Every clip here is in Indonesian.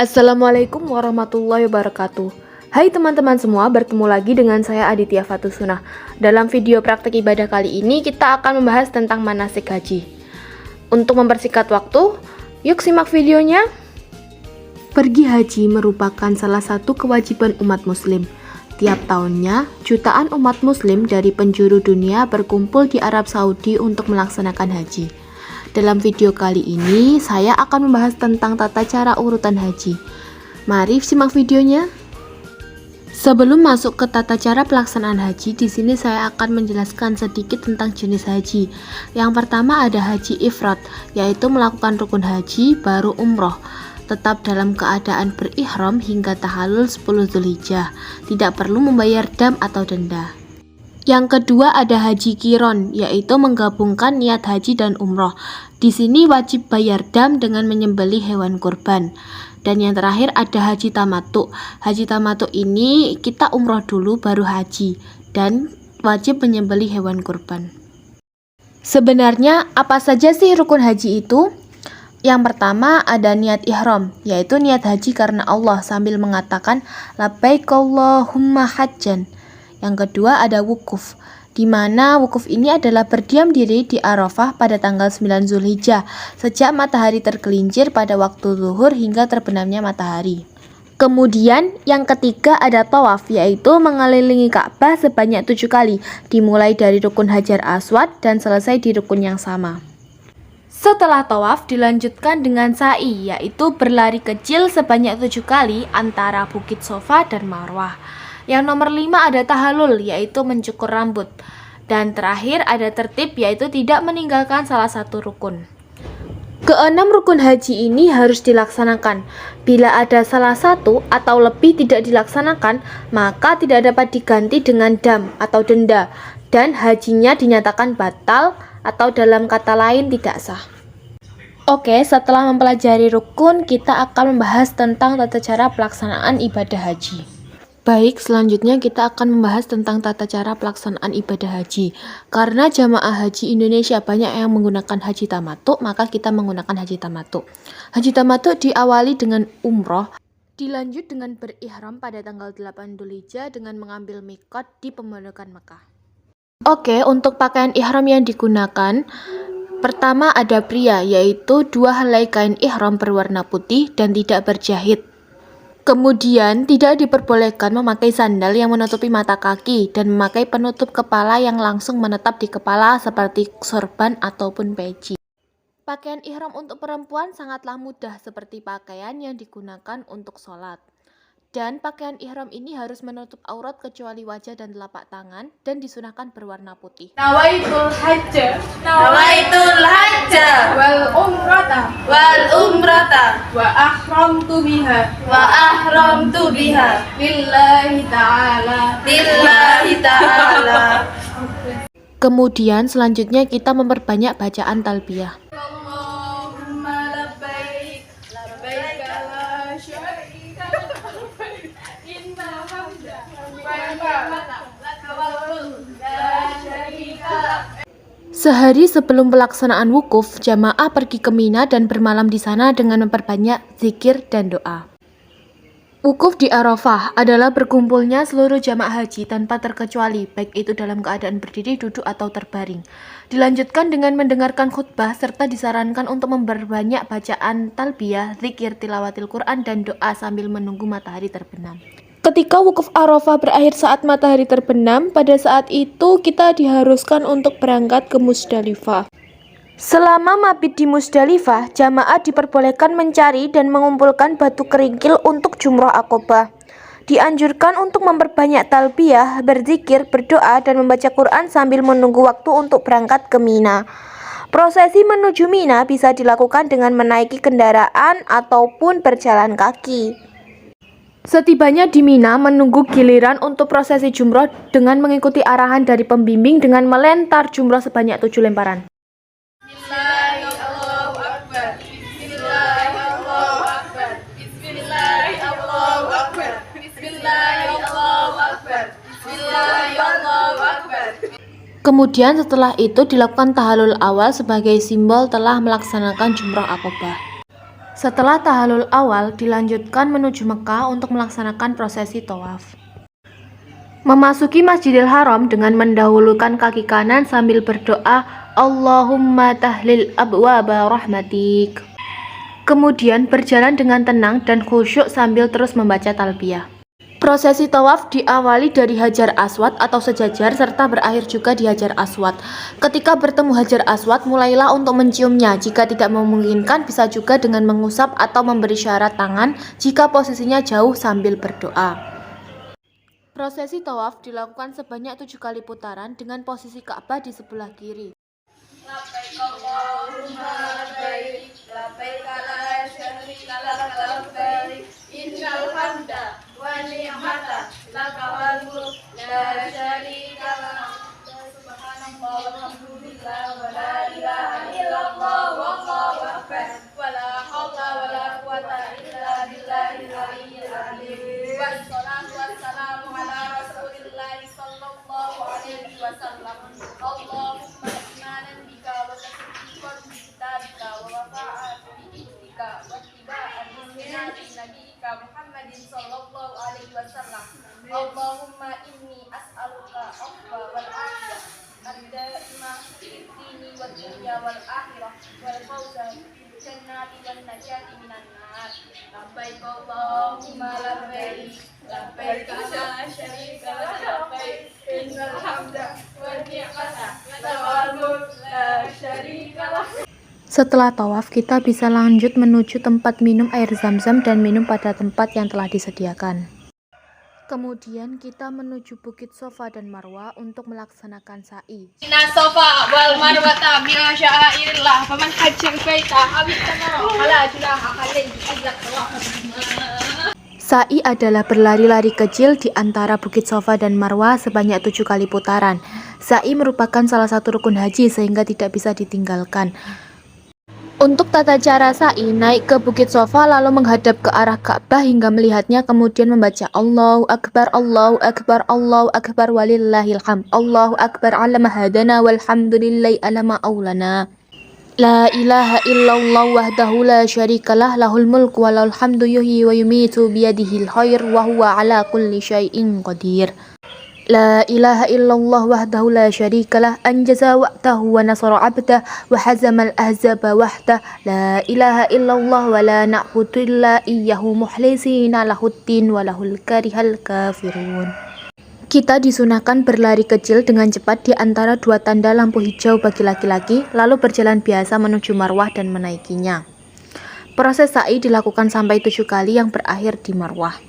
Assalamualaikum warahmatullahi wabarakatuh. Hai teman-teman semua, bertemu lagi dengan saya Aditya Fatusuna. Dalam video praktek ibadah kali ini kita akan membahas tentang manasik haji. Untuk mempersingkat waktu, yuk simak videonya. Pergi haji merupakan salah satu kewajiban umat muslim. Tiap tahunnya, jutaan umat muslim dari penjuru dunia berkumpul di Arab Saudi untuk melaksanakan haji. Dalam video kali ini, saya akan membahas tentang tata cara urutan haji. Mari simak videonya. Sebelum masuk ke tata cara pelaksanaan haji, di sini saya akan menjelaskan sedikit tentang jenis haji. Yang pertama ada haji ifrad, yaitu melakukan rukun haji baru umroh, tetap dalam keadaan berihram hingga tahallul 10 Zulhijjah, tidak perlu membayar dam atau denda. Yang kedua ada haji kiron, yaitu menggabungkan niat haji dan umroh. Di sini wajib bayar dam dengan menyembelih hewan kurban. Dan yang terakhir ada haji tamattu. Haji tamattu ini kita umroh dulu baru haji dan wajib menyembelih hewan kurban. Sebenarnya apa saja sih rukun haji itu? Yang pertama ada niat ihram, yaitu niat haji karena Allah sambil mengatakan labbaik Allahumma hajjan. Yang kedua ada wukuf, di mana wukuf ini adalah berdiam diri di Arafah pada tanggal 9 Zulhijjah sejak matahari tergelincir pada waktu zuhur hingga terbenamnya matahari. Kemudian yang ketiga ada tawaf, yaitu mengelilingi Ka'bah sebanyak 7 kali, dimulai dari rukun Hajar Aswad dan selesai di rukun yang sama. Setelah tawaf dilanjutkan dengan sa'i, yaitu berlari kecil sebanyak 7 kali antara Bukit Sofa dan Marwah. Yang nomor 5 ada tahallul, yaitu mencukur rambut. Dan terakhir ada tertib, yaitu tidak meninggalkan salah satu rukun. Keenam rukun haji ini harus dilaksanakan. Bila ada salah satu atau lebih tidak dilaksanakan, maka tidak dapat diganti dengan dam atau denda, dan hajinya dinyatakan batal atau dalam kata lain tidak sah. Oke, setelah mempelajari rukun, kita akan membahas tentang tata cara pelaksanaan ibadah haji. Baik, selanjutnya kita akan membahas tentang tata cara pelaksanaan ibadah haji. Karena jamaah haji Indonesia banyak yang menggunakan haji tamattu, maka kita menggunakan haji tamattu. Haji tamattu diawali dengan umroh, dilanjut dengan berihram pada tanggal 8 Dzulhijjah dengan mengambil miqat di pemondokan Mekah. Oke, untuk pakaian ihram yang digunakan, pertama ada pria, yaitu 2 helai kain ihram berwarna putih dan tidak berjahit. Kemudian tidak diperbolehkan memakai sandal yang menutupi mata kaki dan memakai penutup kepala yang langsung menetap di kepala seperti sorban ataupun peci. Pakaian ihram untuk perempuan sangatlah mudah seperti pakaian yang digunakan untuk sholat. Dan pakaian ihram ini harus menutup aurat kecuali wajah dan telapak tangan dan disunahkan berwarna putih. Nawaitul hajja wal umrata wa ahramtu biha lillahi ta'ala. Kemudian selanjutnya kita memperbanyak bacaan talbiyah. Allahumma labbaik la syarika lak innal hamda wa ni'mata laka wal mulk la syarika lak. Sehari sebelum pelaksanaan wukuf, jamaah pergi ke Mina dan bermalam di sana dengan memperbanyak zikir dan doa. Wukuf di Arafah adalah berkumpulnya seluruh jamaah haji tanpa terkecuali, baik itu dalam keadaan berdiri, duduk, atau terbaring. Dilanjutkan dengan mendengarkan khutbah serta disarankan untuk memperbanyak bacaan talbiyah, zikir, tilawatil Quran, dan doa sambil menunggu matahari terbenam. Ketika wukuf Arafah berakhir saat matahari terbenam, pada saat itu kita diharuskan untuk berangkat ke Musdalifah. Selama mabit di Musdalifah, jamaah diperbolehkan mencari dan mengumpulkan batu kerikil untuk jumroh Aqobah. Dianjurkan untuk memperbanyak talbiyah, berzikir, berdoa, dan membaca Quran sambil menunggu waktu untuk berangkat ke Mina. Prosesi menuju Mina bisa dilakukan dengan menaiki kendaraan ataupun berjalan kaki. Setibanya di Mina, menunggu giliran untuk prosesi jumroh dengan mengikuti arahan dari pembimbing dengan melentar jumroh sebanyak 7 lemparan. Kemudian setelah itu dilakukan tahallul awal sebagai simbol telah melaksanakan jumroh Aqobah. Setelah tahallul awal, dilanjutkan menuju Mekah untuk melaksanakan prosesi tawaf. Memasuki Masjidil Haram dengan mendahulukan kaki kanan sambil berdoa, Allahumma tahlil abwaba rahmatik. Kemudian berjalan dengan tenang dan khusyuk sambil terus membaca talbiyah. Prosesi tawaf diawali dari Hajar Aswad atau sejajar serta berakhir juga di Hajar Aswad. Ketika bertemu Hajar Aswad, mulailah untuk menciumnya. Jika tidak memungkinkan, bisa juga dengan mengusap atau memberi isyarat tangan jika posisinya jauh sambil berdoa. Prosesi tawaf dilakukan sebanyak 7 kali putaran dengan posisi Ka'bah di sebelah kiri. Labbaik Allahumma labbaik, labbaik la syarika laka labbaik, innal hamda wa ni'mata laka wal mulk la syarika lak. Subhanallah walhamdulillah wa la ilaha illallah wallahu akbar wa la haula wa la quwwata illa billahil aliyyil azim. Wassalatu wassalamu ala Rasulillah sallallahu alaihi wasallam. Allahumma imanan bika wa tasdiqan bi kitabika wa wafa'an bi ihdika wa ittiba'an bi sunnati nabiyyika Muhammadin sallallahu alaihi wasallam. Allahumma inni as'aluka afwa wal afiyah ad-daimah fid dini wad dunya wal akhirah wal fawza bil jannati wan najati minan nar. Labbaik Allahumma labbaik, labbaik la syarika lak labbaik, innal hamda wan ni'mata laka wal mulk la syarika lak. Setelah tawaf, kita bisa lanjut menuju tempat minum air zam-zam dan minum pada tempat yang telah disediakan. Kemudian kita menuju Bukit Sofa dan Marwah untuk melaksanakan sa'i. Inna safa wal marwata min sya'airillah, faman hajjal baita aw itamara fala junaha alaihi illa tawaf. Sa'i adalah berlari-lari kecil di antara Bukit Sofa dan Marwah sebanyak 7 kali putaran. Sa'i merupakan salah satu rukun haji sehingga tidak bisa ditinggalkan. Untuk tata cara sa'i, naik ke Bukit Sofa lalu menghadap ke arah Ka'bah hingga melihatnya, kemudian membaca Allahu Akbar, Allahu Akbar, Allahu Akbar walillahil hamd, Allahu Akbar alama hadana walhamdulillahi alama aulana. La ilaha illallah wahdahu la syarikalah, lahul mulku wa lahul hamdu yuhyi wa yumitu biyadihil khair wa huwa ala kulli syai'in qadir. La ilaha illallah wahdahu la syarikalah, anjaza wa'tahu wa nasara 'abdah wa hazamal ahzaba wahdah. La ilaha illallah wa la na'budu illa iyyahu mukhlisina lahuddin wa lahul karihal kafirun. Kita disunahkan berlari kecil dengan cepat di antara dua tanda lampu hijau bagi laki-laki, lalu berjalan biasa menuju Marwah dan menaikinya. Proses sa'i dilakukan sampai 7 kali yang berakhir di Marwah.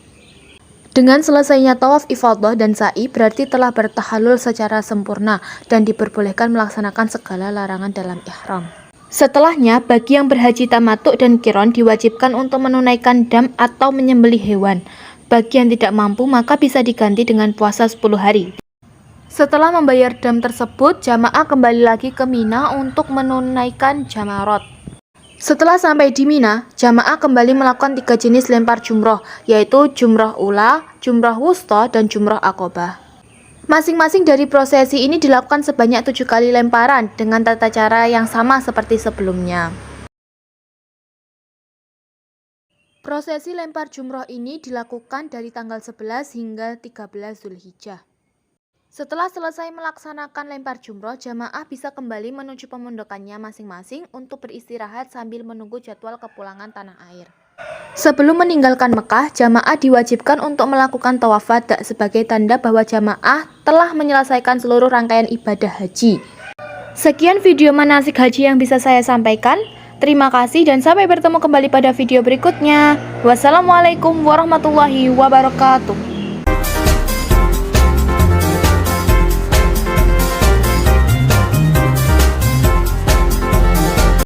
Dengan selesainya tawaf ifadah dan sa'i berarti telah bertahallul secara sempurna dan diperbolehkan melaksanakan segala larangan dalam ihram. Setelahnya, bagi yang berhaji tamatuk dan qiron diwajibkan untuk menunaikan dam atau menyembelih hewan. Bagi yang tidak mampu maka bisa diganti dengan puasa 10 hari. Setelah membayar dam tersebut, jamaah kembali lagi ke Mina untuk menunaikan jamarot. Setelah sampai di Mina, jamaah kembali melakukan 3 jenis lempar jumroh, yaitu jumroh ula, jumroh wusta, dan jumroh akobah. Masing-masing dari prosesi ini dilakukan sebanyak 7 kali lemparan dengan tata cara yang sama seperti sebelumnya. Prosesi lempar jumroh ini dilakukan dari tanggal 11 hingga 13 Zulhijjah. Setelah selesai melaksanakan lempar jumroh, jamaah bisa kembali menuju pemondokannya masing-masing untuk beristirahat sambil menunggu jadwal kepulangan tanah air. Sebelum meninggalkan Mekah, jamaah diwajibkan untuk melakukan tawaf wada sebagai tanda bahwa jamaah telah menyelesaikan seluruh rangkaian ibadah haji. Sekian video manasik haji yang bisa saya sampaikan. Terima kasih dan sampai bertemu kembali pada video berikutnya. Wassalamualaikum warahmatullahi wabarakatuh.